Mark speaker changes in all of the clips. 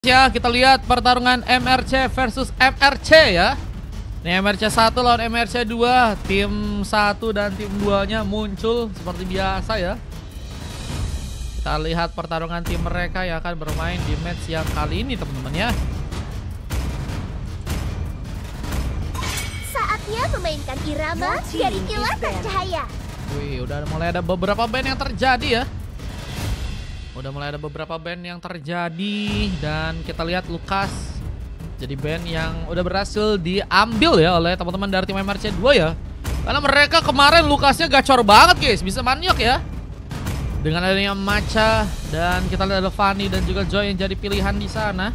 Speaker 1: Ya, kita lihat pertarungan MRC versus MRC ya. Ini MRC 1 lawan MRC 2. Tim 1 dan tim 2-nya muncul seperti biasa ya. Kita lihat pertarungan tim mereka yang akan bermain di match yang kali ini, teman-teman ya.
Speaker 2: Saatnya memainkan irama dari kilatan cahaya.
Speaker 1: Wih, udah mulai ada beberapa band yang terjadi ya. Udah mulai ada beberapa band yang terjadi. Dan kita lihat Lukas jadi band yang udah berhasil diambil ya oleh teman-teman dari tim MRC 2 ya. Karena mereka kemarin Lukasnya gacor banget guys, bisa maniok ya. Dengan adanya Macha dan kita lihat ada Fanny dan juga Joy yang jadi pilihan di sana.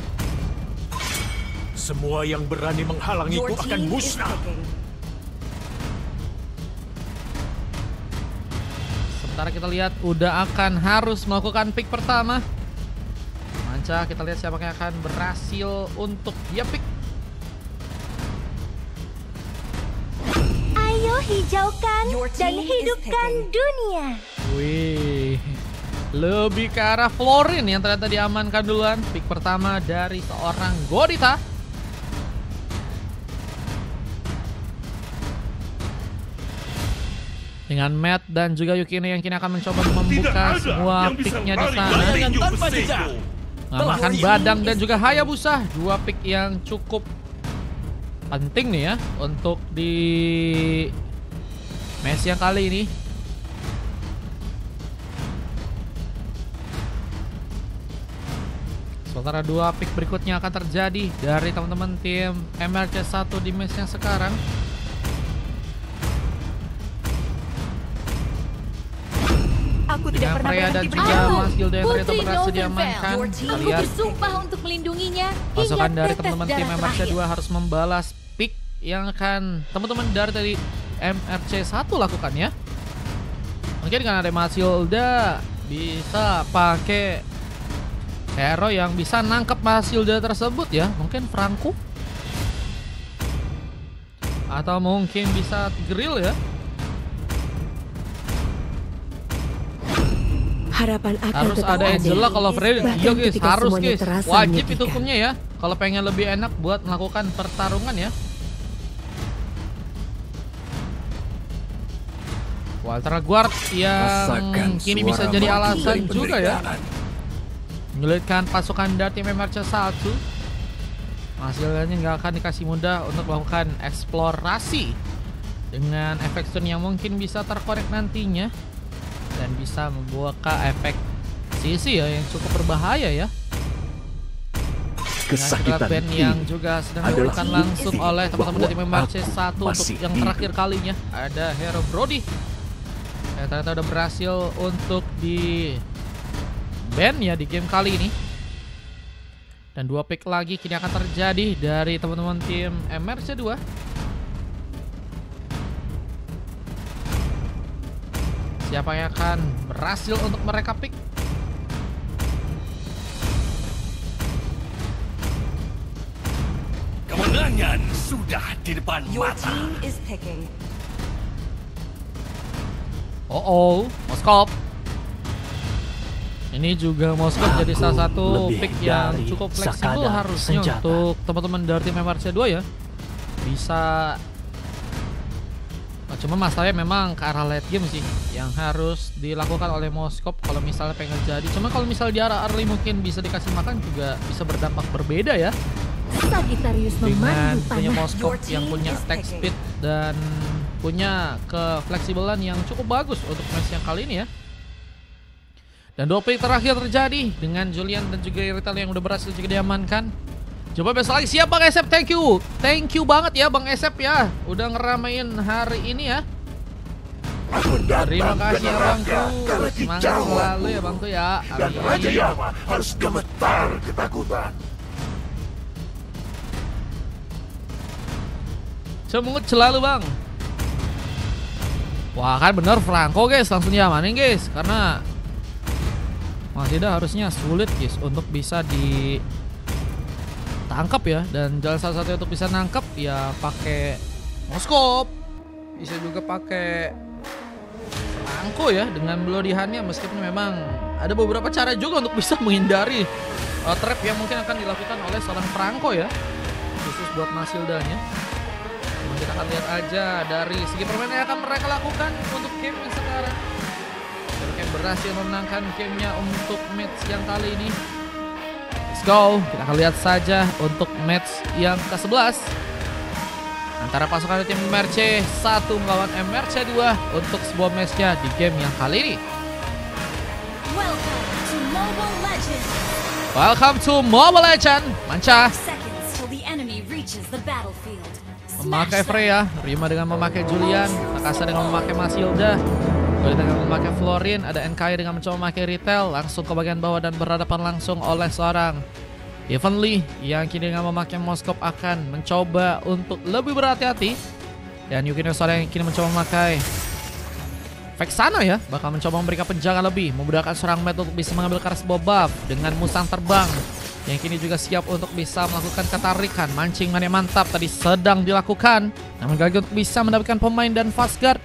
Speaker 3: Semua yang berani menghalangiku akan musnah.
Speaker 1: Sementara kita lihat udah akan harus melakukan pick pertama. Manca, kita lihat siapa yang akan berhasil untuk dia pick.
Speaker 2: Ayo hijaukan dan hidupkan dunia.
Speaker 1: Wih, lebih ke arah Florin yang ternyata diamankan duluan. Pick pertama dari seorang Godita. Dengan Matt dan juga Yukino yang kini akan mencoba membuka semua picknya di sana. Mengalahkan Badang dan juga Hayabusa. Dua pick yang cukup penting nih ya untuk di match yang kali ini. Sementara dua pick berikutnya akan terjadi dari teman-teman tim MRC 1 di match yang sekarang.
Speaker 4: Aku tidak pernah
Speaker 1: Freya dan
Speaker 4: berhenti
Speaker 1: juga
Speaker 4: berjuang.
Speaker 1: Mas Gilda yang ternyata
Speaker 4: Putri
Speaker 1: berhasil
Speaker 4: Northern
Speaker 1: diamankan.
Speaker 4: Vale.
Speaker 1: Kita
Speaker 4: Aku
Speaker 1: lihat
Speaker 4: bersumpah untuk melindunginya
Speaker 1: pasukan
Speaker 4: hingga
Speaker 1: dari
Speaker 4: tetes
Speaker 1: teman-teman tim
Speaker 4: darah
Speaker 1: MRC
Speaker 4: terakhir.
Speaker 1: 2 harus membalas pick yang akan teman-teman dari MRC 1 lakukan ya. Mungkin karena ada Mas Gilda bisa pakai hero yang bisa nangkep Mas Gilda tersebut ya. Mungkin Franco atau mungkin bisa grill ya.
Speaker 4: Harapan akan
Speaker 1: Harus
Speaker 4: tetap
Speaker 1: ada Angela kalau Freddy.
Speaker 4: Bahkan
Speaker 1: Iya guys,
Speaker 4: ketika
Speaker 1: harus
Speaker 4: semuanya
Speaker 1: guys.
Speaker 4: terasa
Speaker 1: Wajib itu
Speaker 4: menyedihkan.
Speaker 1: hukumnya ya. Kalau pengen lebih enak buat melakukan pertarungan ya. Walter Guard yang
Speaker 3: Rasakan
Speaker 1: kini
Speaker 3: suara
Speaker 1: bisa jadi
Speaker 3: mati
Speaker 1: alasan
Speaker 3: dari
Speaker 1: juga ya.
Speaker 3: penderitaan.
Speaker 1: Menyulitkan pasukan dari tim MRC 1. Hasilnya nggak akan dikasih mudah untuk melakukan eksplorasi dengan efek stun yang mungkin bisa terkorek nantinya. Dan bisa membuka efek sisi ya yang cukup berbahaya ya.
Speaker 3: Kesakitan
Speaker 1: band
Speaker 3: ini
Speaker 1: yang juga sedang
Speaker 3: adalah
Speaker 1: dilakukan langsung
Speaker 3: bukti
Speaker 1: oleh teman-teman dari
Speaker 3: bahwa
Speaker 1: MRC 1
Speaker 3: aku
Speaker 1: untuk
Speaker 3: masih
Speaker 1: yang
Speaker 3: hidup.
Speaker 1: terakhir kalinya. Ada Hero Brody yang ternyata udah berhasil untuk di ban ya di game kali ini. Dan dua pick lagi kini akan terjadi dari teman-teman tim MRC 2. Siapa yang akan berhasil untuk mereka pick?
Speaker 3: Kemenangan sudah di depan
Speaker 4: Your
Speaker 3: mata.
Speaker 4: team is picking.
Speaker 1: Moskop. Ini juga Moskop jadi
Speaker 3: Aku
Speaker 1: salah satu
Speaker 3: lebih
Speaker 1: pick yang
Speaker 3: dari
Speaker 1: cukup fleksibel
Speaker 3: sekadar
Speaker 1: harusnya
Speaker 3: senjata.
Speaker 1: untuk teman-teman dari tim MRC 2 ya. Bisa. Nah, cuma masalahnya memang ke arah late game sih yang harus dilakukan oleh Moskop kalau misalnya pengen jadi. Cuma kalau misalnya di arah early mungkin bisa dikasih makan juga bisa berdampak berbeda ya.
Speaker 2: Sagittarius
Speaker 1: Dengan
Speaker 2: memandu
Speaker 1: punya
Speaker 2: panah.
Speaker 1: Moskop
Speaker 4: Your
Speaker 1: yang
Speaker 4: team
Speaker 1: punya
Speaker 4: is
Speaker 1: attack
Speaker 4: picking.
Speaker 1: speed dan punya kefleksibelan yang cukup bagus untuk match yang kali ini ya. Dan dua pick terakhir terjadi dengan Julian dan juga Irital yang udah berhasil juga diamankan. Coba besok lagi siap Bang Esep, thank you banget ya Bang Esep ya, udah ngeramein hari ini ya. Terima kasih ya Bangku, semangat selalu ya Bangku ya.
Speaker 5: Dan Raja
Speaker 1: Amin.
Speaker 5: Yama harus gemetar ketakutan.
Speaker 1: Semungut selalu Bang. Wah kan bener Franco guys, langsung diamanin guys. Karena Mas Ida harusnya sulit guys untuk bisa ditangkap ya. Dan jalan salah satu untuk bisa nangkep ya pakai Moskop. Bisa juga pakai Franco ya dengan melodihannya. Meskipun memang ada beberapa cara juga untuk bisa menghindari trap yang mungkin akan dilakukan oleh seorang Franco ya, khusus buat Masildanya. Kita akan lihat aja dari segi permainan yang akan mereka lakukan untuk game yang sekarang. Mereka berhasil memenangkan gamenya untuk match yang kali ini. Let's go, kita akan lihat saja untuk match yang ke-11 antara pasukan tim MRC 1 melawan MRC 2 untuk sebuah matchnya di game yang kali ini.
Speaker 2: Welcome to Mobile Legends.
Speaker 1: Welcome to Mobile Legends. Manca
Speaker 2: Seconds till the enemy reaches the battlefield.
Speaker 1: memakai Freya, Rima dengan memakai Julian, Nakasa dengan memakai Masilda, Goli dengan memakai Florin, ada NKI dengan mencoba memakai Retail, langsung ke bagian bawah dan berhadapan langsung oleh seorang Evenly yang kini dengan memakai Moskop akan mencoba untuk lebih berhati-hati, dan Yukino Sora yang kini mencoba memakai Vexana ya, bakal mencoba memberikan penjaga lebih, memudahkan seorang Matt untuk bisa mengambil ke arah sebuah buff dengan Musang Terbang yang kini juga siap untuk bisa melakukan ketarikan. Mancing yang mantap tadi sedang dilakukan, namun gagal untuk bisa mendapatkan pemain dan fast guard.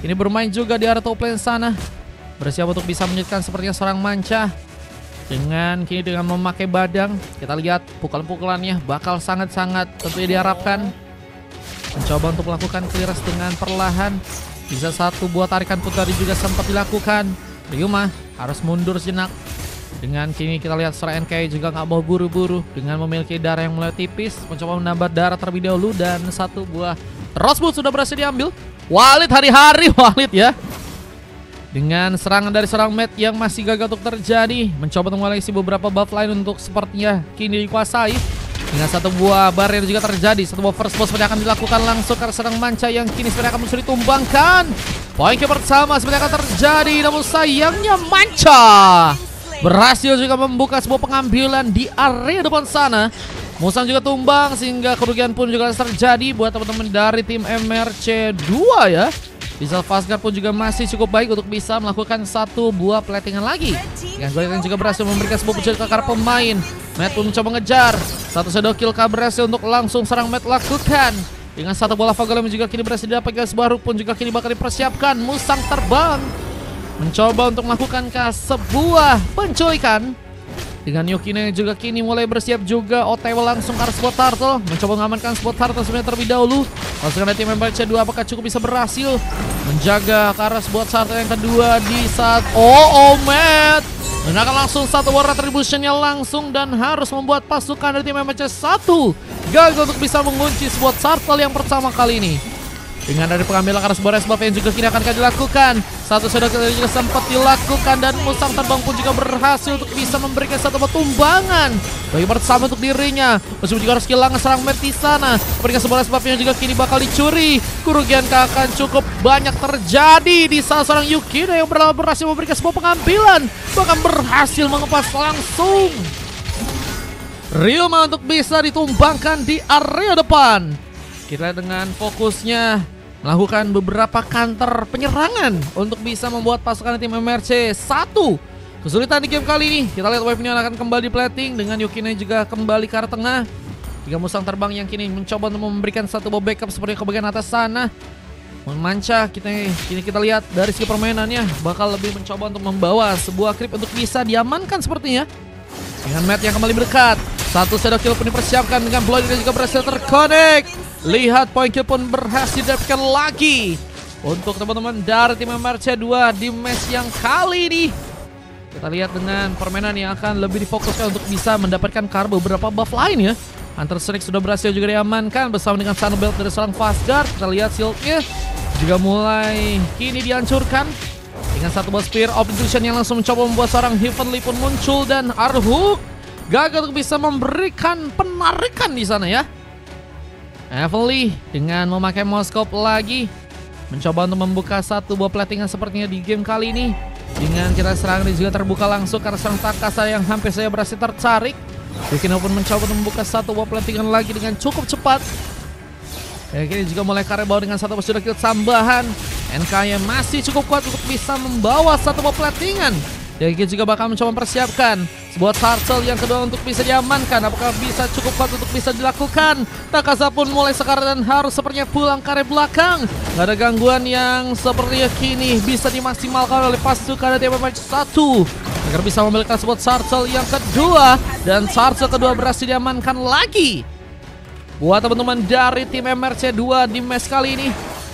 Speaker 1: Ini bermain juga di area top lane sana, bersiap untuk bisa menyulitkan sepertinya seorang Manca. Dengan kini dengan memakai Badang, kita lihat pukulan-pukulannya bakal sangat-sangat tentunya diharapkan. Mencoba untuk melakukan clearance dengan perlahan. Bisa satu buah tarikan pun tadi juga sempat dilakukan. Ryuma harus mundur sejenak. Dengan kini kita lihat seorang NKI juga nggak mau buru-buru dengan memiliki darah yang mulai tipis, mencoba menambah darah terlebih dahulu, dan satu buah Rosebud sudah berhasil diambil. Walid hari-hari Walid ya. Dengan serangan dari seorang Matt yang masih gagal untuk terjadi, mencoba untuk mengoleksi beberapa buff lain untuk sepertinya kini dikuasai. Dengan satu buah barrier juga terjadi, satu buah first boss sebenarnya akan dilakukan langsung karena serang Manca yang kini sebenarnya akan musuh ditumbangkan. Poin ke pertama sebenarnya akan terjadi, namun sayangnya Manca berhasil juga membuka sebuah pengambilan di area depan sana. Musang juga tumbang sehingga kerugian pun juga terjadi buat teman-teman dari tim MRC 2 ya. Diesel Fastguard pun juga masih cukup baik untuk bisa melakukan satu buah platingan lagi. Dengan Golden juga berhasil memberikan sebuah pujian ke arah pemain. Matt pun mencoba ngejar. Satu shadow kill berhasil untuk langsung serang Matt lakukan. Dengan satu bola Fagolem juga kini berhasil didapatkan, sebuah pun juga kini bakal dipersiapkan. Musang Terbang mencoba untuk melakukan sebuah penculikan. Dengan Yukino juga kini mulai bersiap juga OTW langsung ke arah sebuah turtle. Mencoba mengamankan sebuah turtle sebenarnya terlebih dahulu. Pasukan dari tim MRC 2 apakah cukup bisa berhasil menjaga ke arah sebuah turtle yang kedua di saat Matt menggunakan langsung satu war retributionnya langsung, dan harus membuat pasukan dari tim MRC 1 gagal untuk bisa mengunci sebuah turtle yang pertama kali ini. Dengan dari pengambilan karena sebuah resbuff yang juga kini akan dilakukan. Satu shadow kill juga sempat dilakukan, dan Musang Terbang pun juga berhasil untuk bisa memberikan satu tumbangan bagi bersama untuk dirinya. Meskipun juga harus kehilangan serang Matt di sana. Memberikan sebuah resbuff yang juga kini bakal dicuri. Kerugian akan cukup banyak terjadi di salah seorang Yukino yang berhasil memberikan sebuah pengambilan, bahkan berhasil mengepas langsung Ryuma untuk bisa ditumbangkan di area depan. Kita dengan fokusnya melakukan beberapa counter penyerangan untuk bisa membuat pasukan tim MRC 1 kesulitan di game kali ini. Kita lihat wave-nya akan kembali plating dengan Yukino juga kembali ke arah tengah. Jika Musang Terbang yang kini mencoba untuk memberikan satu backup seperti ke bagian atas sana. Manca kini kita lihat dari segi permainannya bakal lebih mencoba untuk membawa sebuah creep untuk bisa diamankan sepertinya. Dengan Matt yang kembali berdekat, satu shadow kill pun dipersiapkan dengan Blood dan juga berhasil terconnect. Lihat poin kill pun berhasil didapatkan lagi untuk teman-teman dari tim MRC 2 di match yang kali ini. Kita lihat dengan permainan yang akan lebih difokuskan untuk bisa mendapatkan beberapa buff lain ya. Hunter Strike sudah berhasil juga diamankan bersama dengan Sunbelt dari seorang Fastguard. Kita lihat shieldnya juga mulai kini dihancurkan. Dengan satu buah Spear of Intuition yang langsung mencoba membuat seorang Heavenly pun muncul, dan Arhuk gagal untuk bisa memberikan penarikan di sana ya. Heavenly dengan memakai Moskop lagi mencoba untuk membuka satu buah platingan sepertinya di game kali ini. Dengan kita serangan juga terbuka langsung karena serang Takasa yang hampir saja berhasil tertarik. Yukino pun mencoba untuk membuka satu buah platingan lagi dengan cukup cepat. Kini juga mulai karya bawah dengan satu sudah kill tambahan. NKI masih cukup kuat untuk bisa membawa satu buah platingan. Kini juga bakal mencoba mempersiapkan sebuah turtle yang kedua untuk bisa diamankan. Apakah bisa cukup kuat untuk bisa dilakukan? Takasa pun mulai sekarang dan harus sepertinya pulang ke area belakang. Gak ada gangguan yang sepertinya kini bisa dimaksimalkan oleh pasukan dari MRC 1. agar bisa memberikan sebuah Sarcel yang kedua. Dan Sarcel kedua berhasil diamankan lagi. Buat teman-teman dari tim MRC2 di match kali ini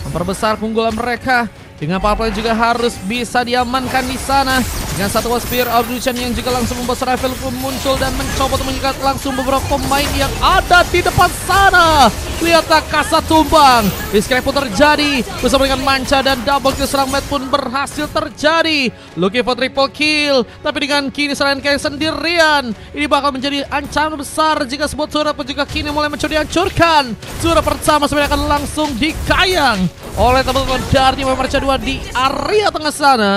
Speaker 1: memperbesar keunggulan mereka. Dengan power play juga harus bisa diamankan di sana. Dengan satu Spear of Illusion yang juga langsung membuat Rival pun muncul dan mencoba untuk mengikat langsung beberapa pemain yang ada di depan sana. Lihat Takasa tumbang. Disconnect pun terjadi bersama dengan Manca dan double kill serang Matt pun berhasil terjadi. Looking for triple kill. Tapi dengan kini selain kayak sendirian, ini bakal menjadi ancaman besar jika sebuah turret pun juga kini mulai mencoba dihancurkan. Turret pertama sebenarnya akan langsung dikayang oleh teman-teman dari MRC2 di area tengah sana.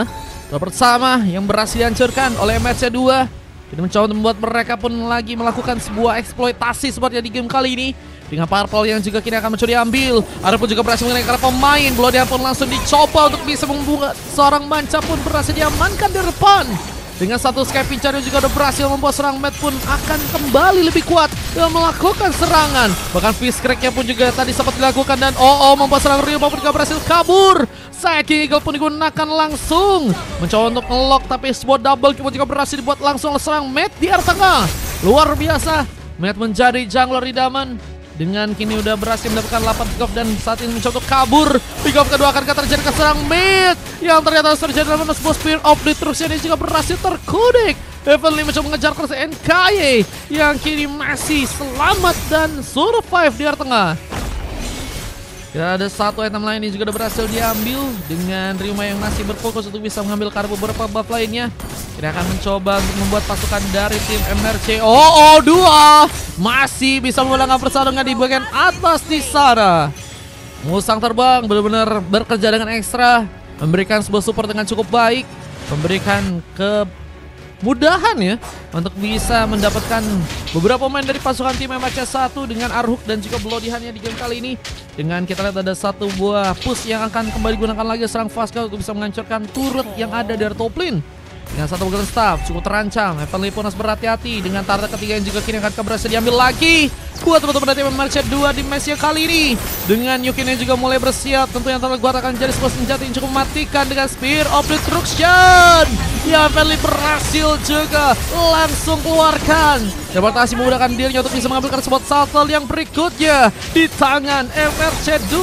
Speaker 1: Pertama yang berhasil dihancurkan oleh MRC2. Ini mencoba untuk membuat mereka pun lagi melakukan sebuah eksploitasi sepertinya di game kali ini. Dengan purple yang juga kini akan mencoba diambil. Ada pun juga berhasil mengenai karena pemain. Bloodian pun langsung dicoba untuk bisa membuat seorang Manca pun berhasil diamankan di depan. Dengan satu Sky Pincer juga udah berhasil membuat serang Matt pun akan kembali lebih kuat dan melakukan serangan. Bahkan Fist Crack-nya pun juga tadi sempat dilakukan dan membuat serang Ryu maupun juga berhasil kabur. Psychic Eagle pun digunakan langsung mencoba untuk nge-lock, tapi sebuah double kill juga berhasil dibuat langsung oleh serang Matt di area tengah. Luar biasa, Matt menjadi jungler idaman. Dengan kini udah berhasil mendapatkan 8 pick off dan saat ini mencoba untuk kabur. Pick off kedua akan terjadi ke serang mid yang ternyata terjadi dalam sebuah Spear of Destruction ini juga berhasil terkudik. Heavenly mencoba mengejar terus NKY yang kini masih selamat dan survive di area tengah. Ya, ada satu item lain yang juga udah berhasil diambil dengan Ryuma yang masih berfokus untuk bisa mengambil karena beberapa buff lainnya. Kita akan mencoba untuk membuat pasukan dari tim MRC. Dua masih bisa memenangkan persaingan di bagian atas di sana. Musang terbang benar-benar bekerja dengan ekstra, memberikan sebuah support dengan cukup baik, memberikan kemudahan ya untuk bisa mendapatkan beberapa pemain dari pasukan tim MRC1 dengan Arhuk dan juga Bloodihannya di game kali ini. Dengan kita lihat ada satu buah push yang akan kembali digunakan lagi serang Vasca untuk bisa menghancurkan turret yang ada dari top lane. Dengan satu Golden Staff cukup terancam. Heavenly pun harus berhati-hati dengan target ketiga yang juga kini akan berhasil diambil lagi buat teman-teman dari tim MRC2 di match yang kali ini. Dengan Yukin yang juga mulai bersiap, tentunya target guard akan jadi sebuah senjata yang cukup mematikan dengan Spear of Destruction. Ya, Heavenly berhasil juga langsung keluarkan. Deportasi memudahkan dirinya untuk bisa mengambilkan sebuah shuttle yang berikutnya di tangan MRC2.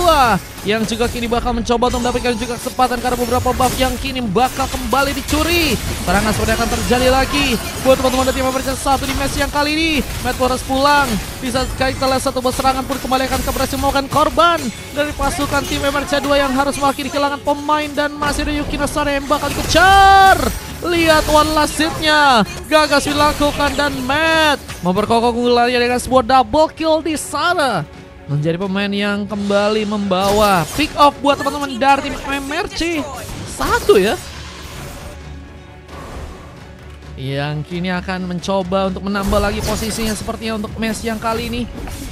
Speaker 1: Yang juga kini bakal mencoba untuk mendapatkan juga kesempatan karena beberapa buff yang kini bakal kembali dicuri. Serangan seperti akan terjadi lagi buat teman-teman dari tim MRC1 di match yang kali ini. Matt harus pulang. Bisa kita lihat satu buah serangan pun kembali akan berhasil memakan korban dari pasukan tim MRC2 yang harus mengakhiri kehilangan pemain. Dan masih ada Yukino Sara yang bakal dikejar. Lihat one last hit-nya gagal dilakukan dan Matt memperkokoh keunggulannya dengan sebuah double kill di sana. Menjadi pemain yang kembali membawa pick off buat teman-teman dari tim MRC1 ya. Yang kini akan mencoba untuk menambah lagi posisinya sepertinya untuk match yang kali ini.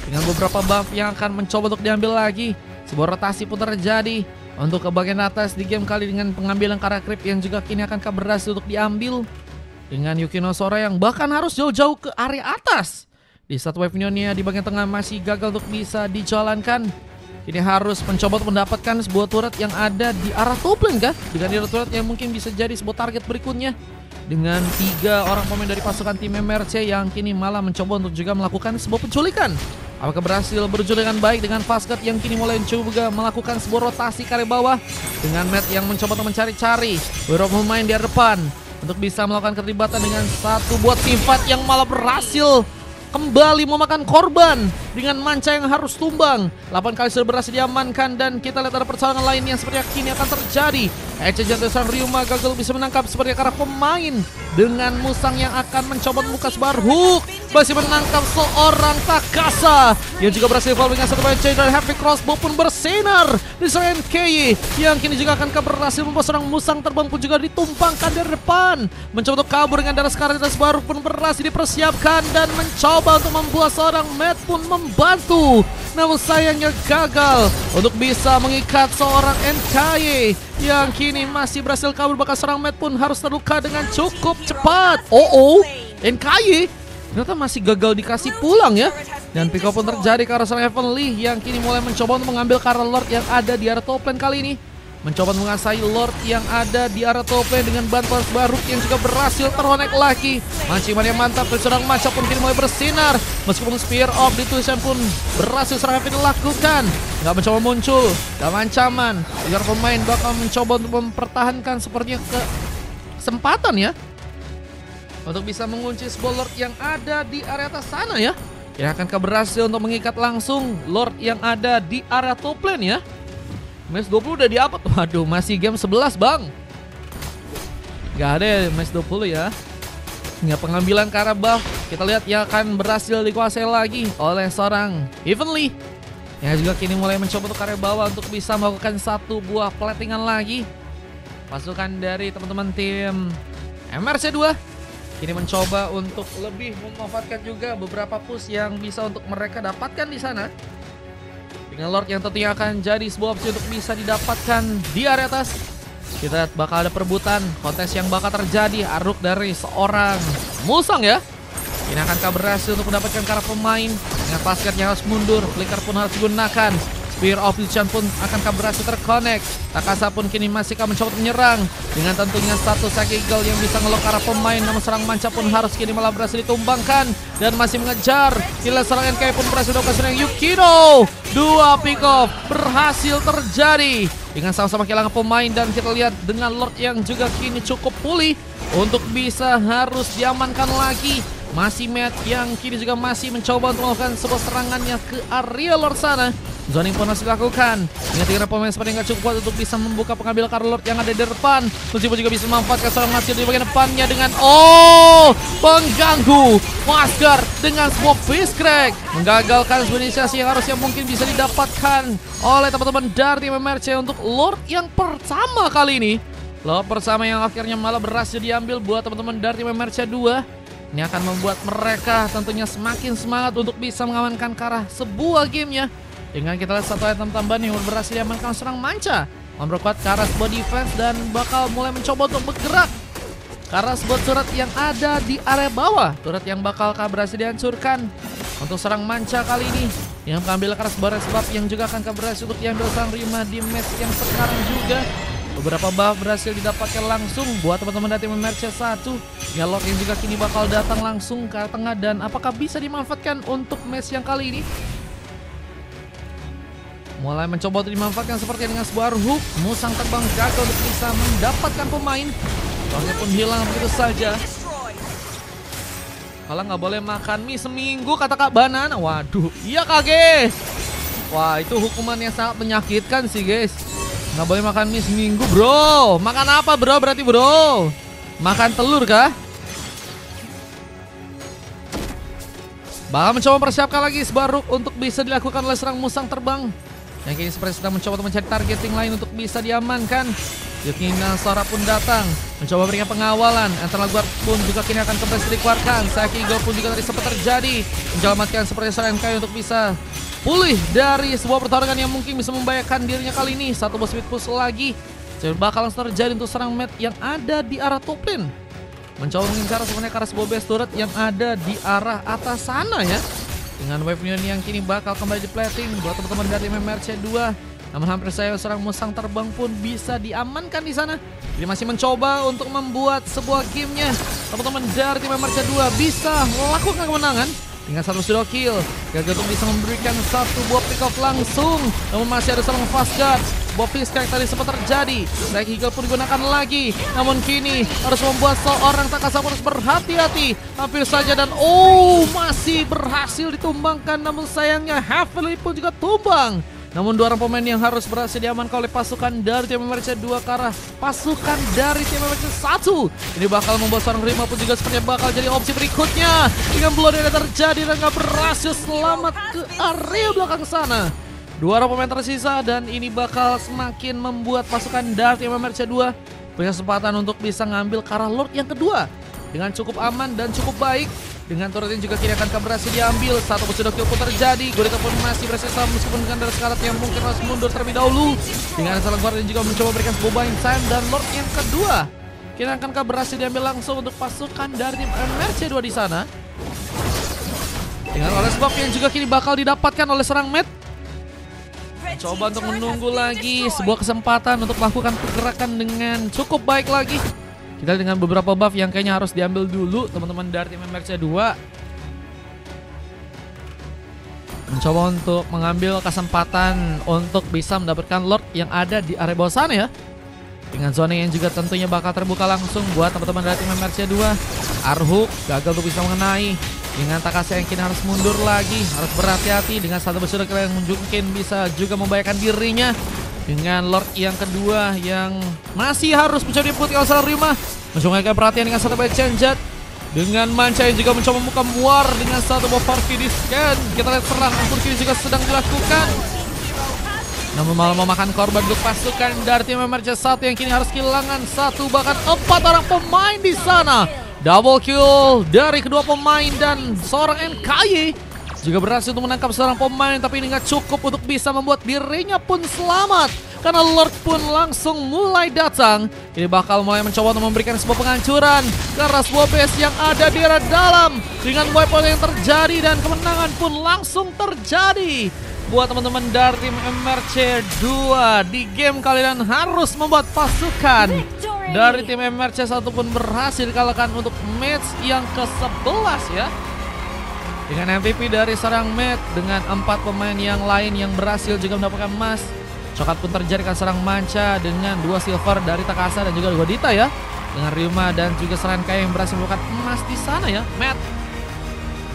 Speaker 1: Dengan beberapa buff yang akan mencoba untuk diambil lagi. Sebuah rotasi pun terjadi untuk ke bagian atas di game kali dengan pengambilan Kara Creep yang juga kini akan berhasil untuk diambil. Dengan Yukino Sora yang bahkan harus jauh-jauh ke area atas. Di satu wave minion-nya di bagian tengah masih gagal untuk bisa dijalankan. Ini harus mencoba untuk mendapatkan sebuah turret yang ada di arah top lane kah? Dengan arah turret yang mungkin bisa jadi sebuah target berikutnya. Dengan 3 orang pemain dari pasukan tim MRC yang kini malah mencoba untuk juga melakukan sebuah penculikan. Apakah berhasil berjuang dengan baik dengan Vasket yang kini mulai juga melakukan sebuah rotasi ke area bawah. Dengan Matt yang mencoba untuk mencari-cari beberapa pemain di depan untuk bisa melakukan keterlibatan dengan satu buat sifat yang malah berhasil kembali memakan korban dengan Manca yang harus tumbang. 8 kali sudah berhasil diamankan dan kita lihat ada persaingan lain yang sepertinya kini akan terjadi. Exchange sang Ryuma gagal bisa menangkap seperti karena pemain dengan Musang yang akan mencoba membuka sebar hook. Masih menangkap seorang Takasa yang juga berhasil follow dengan satu exchange dan Heavy Crossbow pun bersinar di serangan KY yang kini juga akan berhasil membuat seorang Musang terbang pun juga ditumpangkan dari depan. Mencoba untuk kabur dengan darah sekarang dan sebar hook pun berhasil dipersiapkan dan mencoba untuk membuat seorang Matt pun membantu. Namun sayangnya gagal untuk bisa mengikat seorang NKY yang kini masih berhasil kabur, bahkan seorang Matt pun harus terluka dengan cukup cepat. NKY ternyata masih gagal dikasih pulang ya. Dan pick up pun terjadi ke arah seorang Heavenly yang kini mulai mencoba untuk mengambil Karl Lord yang ada di area top lane kali ini. mencoba menguasai Lord yang ada di area top lane dengan bantuan Baruk yang juga berhasil terkonek lagi. Manciman yang mantap dari seorang Manca pun kini mulai bersinar. Meskipun Spear of Dituition pun berhasil serangan dilakukan. Nggak mencoba muncul dalam ancaman. Agar pemain bakal mencoba untuk mempertahankan sepertinya kesempatan ya, untuk bisa mengunci sebuah Lord yang ada di area atas sana ya. Yang akankah berhasil untuk mengikat langsung Lord yang ada di area top lane ya. Match 20 udah di-up. Waduh, masih game 11 bang. Gak ada ya match 20 ya. Hingga pengambilan ke arah buff, kita lihat yang akan berhasil dikuasai lagi oleh seorang Evenly, yang juga kini mulai mencoba untuk ke arah bawah untuk bisa melakukan satu buah platingan lagi. Pasukan dari teman-teman tim MRC2 kini mencoba untuk lebih memanfaatkan juga beberapa push yang bisa untuk mereka dapatkan di sana. Dengan Lord yang tentunya akan jadi sebuah opsi untuk bisa didapatkan di area atas. Kita lihat bakal ada perebutan kontes yang bakal terjadi. Aruk dari seorang Musang ya. Ini akankah berhasil untuk mendapatkan cara pemain. Dengan pasketnya harus mundur, flicker pun harus digunakan. Spear of Lucian pun akankah berhasil terconnect. Takasa pun kini masih akan mencoba menyerang. Dengan tentunya satu Psychic Eagle yang bisa ngelok arah pemain. Namun serang Manca pun harus kini malah berhasil ditumbangkan. Dan masih mengejar. Kila serang NK pun berhasil melakukan serang Yukino. Dua pick off berhasil terjadi. Dengan sama-sama kehilangan pemain. Dan kita lihat dengan Lord yang juga kini cukup pulih. Untuk bisa harus diamankan lagi. Masih Matt yang kini juga masih mencoba untuk melakukan sebuah serangannya ke area Lord sana. Zoning pun harus dilakukan. Ingat pemain seperti nggak cukup kuat untuk bisa membuka pengambil karena Lord yang ada di depan. Meskipun juga bisa memanfaatkan seorang Master di bagian depannya dengan pengganggu Masker dengan sebuah Fist Crack. Menggagalkan sebuah inisiasi yang harusnya mungkin bisa didapatkan oleh teman-teman dari tim MRC untuk Lord yang pertama kali ini. Lord pertama yang akhirnya malah berhasil diambil buat teman-teman dari tim MRC 2. Ini akan membuat mereka tentunya semakin semangat untuk bisa mengamankan ke arah sebuah gamenya. Dengan kita lihat satu item tambahan yang berhasil diamankan serang Manca. Memperkuat ke arah sebuah defense dan bakal mulai mencoba untuk bergerak ke arah sebuah turret yang ada di area bawah. Turret yang bakal berhasil dihancurkan untuk serang Manca kali ini. Yang mengambil ke arah sebuah resbab yang juga akan berhasil untuk diambil serang Rima di match yang sekarang juga. Beberapa buff berhasil didapatkan langsung buat teman-teman dari tim MRC 1. Lord yang juga kini bakal datang langsung ke tengah dan apakah bisa dimanfaatkan untuk match yang kali ini? Mulai mencoba untuk dimanfaatkan seperti dengan sebuah hook. Musang terbang gagal untuk bisa mendapatkan pemain. Lordnya pun hilang begitu saja. Kalau nggak boleh makan mie seminggu kata Kak Banana. Waduh, iya Kage. Wah, itu hukuman yang sangat menyakitkan sih guys. Nggak boleh makan mie seminggu bro. Makan apa bro berarti bro? Makan telur kah? Bakal mencoba mempersiapkan lagi sebuah rook untuk bisa dilakukan oleh serang Musang terbang. Yang kini seperti sedang mencoba untuk mencari targeting lain untuk bisa diamankan. Yukina Sora pun datang mencoba berikan pengawalan. Antara Guard pun juga kini akan kembali dikeluarkan. Psychic Eagle pun juga tadi sempat terjadi. Menyelamatkan seperti serang NK untuk bisa pulih dari sebuah pertarungan yang mungkin bisa membahayakan dirinya kali ini. Satu bos speed push lagi. Jadi bakal langsung terjadi untuk serang Matt yang ada di arah top lane. Mencoba mengincar sebenarnya ke arah sebuah base turret yang ada di arah atas sana ya. Dengan wave union yang kini bakal kembali di plating buat teman-teman dari MRC 2. Namun hampir saya serang Musang terbang pun bisa diamankan di sana. Jadi masih mencoba untuk membuat sebuah gamenya. Teman-teman dari tim MRC 2 bisa melakukan kemenangan. Dengan satu sudah kill, gagal untuk bisa memberikan satu buah pick off langsung. Namun masih ada seorang fast guard. Sebuah fist crack tadi sempat terjadi. Psychic Eagle pun digunakan lagi. Namun kini harus membuat seorang Takasa harus berhati-hati. Hampir saja dan masih berhasil ditumbangkan. Namun sayangnya Heavily pun juga tumbang. Namun dua orang pemain yang harus berhasil diamankan oleh pasukan dari tim MRC 2 ke arah pasukan dari tim MRC 1. Ini bakal membuat seorang Rima pun juga sepertinya bakal jadi opsi berikutnya. Dengan blood yang terjadi dan gak berhasil selamat ke area belakang sana. Dua orang pemain tersisa dan ini bakal semakin membuat pasukan dari tim MRC 2 punya kesempatan untuk bisa ngambil ke arah Lord yang kedua. Dengan cukup aman dan cukup baik. Dengan turret ini juga kini akan berhasil diambil. Satu sudah kill pun terjadi. Gurita pun masih berhasil meskipun dengan dari sekarat yang mungkin harus mundur terlebih dahulu. Dengan salah guard juga mencoba berikan sebuah buying time. Dan Lord yang kedua kini akankah berhasil diambil langsung untuk pasukan dari tim MRC 2 di sana. Dengan oleh sebab yang juga kini bakal didapatkan oleh serang Matt. Coba untuk menunggu lagi sebuah kesempatan untuk melakukan pergerakan dengan cukup baik lagi. Kita dengan beberapa buff yang kayaknya harus diambil dulu teman-teman dari tim MRC 2. Mencoba untuk mengambil kesempatan untuk bisa mendapatkan Lord yang ada di area bawah sana ya. Dengan zona yang juga tentunya bakal terbuka langsung buat teman-teman dari tim MRC 2. Arhuk gagal untuk bisa mengenai. Dengan Takase yang kini harus mundur lagi. Harus berhati-hati dengan satu bersyukur yang mungkin bisa juga membahayakan dirinya. Dengan Lord yang kedua yang masih harus mencoba diputi oleh seorang Ryuma. Mencoba perhatian dengan satu baik Cenjat. Dengan Manca yang juga mencoba membuka muar dengan satu buah Farfidi Scan. Kita lihat serang Furkini juga sedang dilakukan. Namun malah memakan korban untuk pasukan dari tim MRC 1 yang kini harus kehilangan 1 bahkan 4 orang pemain di sana. Double kill dari kedua pemain dan seorang NKY juga berhasil untuk menangkap seorang pemain, tapi ini nggak cukup untuk bisa membuat dirinya pun selamat. Karena Lord pun langsung mulai datang. Ini bakal mulai mencoba untuk memberikan sebuah penghancuran karena sebuah base yang ada di area dalam. Dengan weapon yang terjadi dan kemenangan pun langsung terjadi. Buat teman-teman dari tim MRC 2 di game kalian harus membuat pasukan dari tim MRC 1 pun berhasil dikalahkan untuk match yang ke-11 ya. Dengan MVP dari seorang Matt dengan 4 pemain yang lain yang berhasil juga mendapatkan emas. Coklat pun terjadi kan serang Manca dengan 2 silver dari Takasa dan juga Godita ya. Dengan Ryuma dan juga Serenkai yang berhasil melakukan emas di sana ya. Matt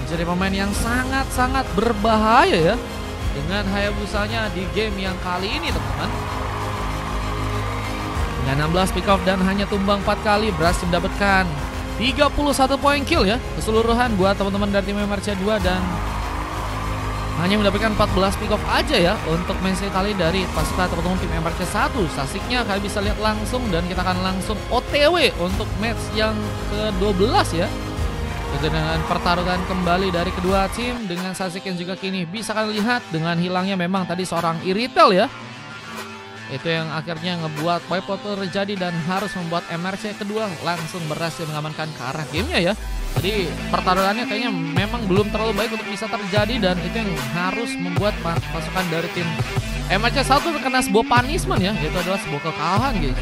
Speaker 1: menjadi pemain yang sangat-sangat berbahaya ya. Dengan Hayabusanya di game yang kali ini teman-teman. Dengan 16 pick off dan hanya tumbang 4 kali berhasil mendapatkan 31 poin kill ya. Keseluruhan buat teman-teman dari tim MRC 2 dan hanya mendapatkan 14 pick off aja ya untuk match kali dari pasukan teman-teman tim MRC 1. Sasiknya kalian bisa lihat langsung dan kita akan langsung OTW untuk match yang ke-12 ya. Itu dengan pertarungan kembali dari kedua tim dengan Sasik yang juga kini bisa kalian lihat dengan hilangnya memang tadi seorang Iritel ya. Itu yang akhirnya ngebuat wipeout terjadi dan harus membuat MRC kedua langsung berhasil mengamankan ke arah gamenya ya. Jadi pertarungannya kayaknya memang belum terlalu baik untuk bisa terjadi dan itu yang harus membuat pasukan dari tim MRC 1 terkena sebuah punishment ya. Itu adalah sebuah kekalahan guys.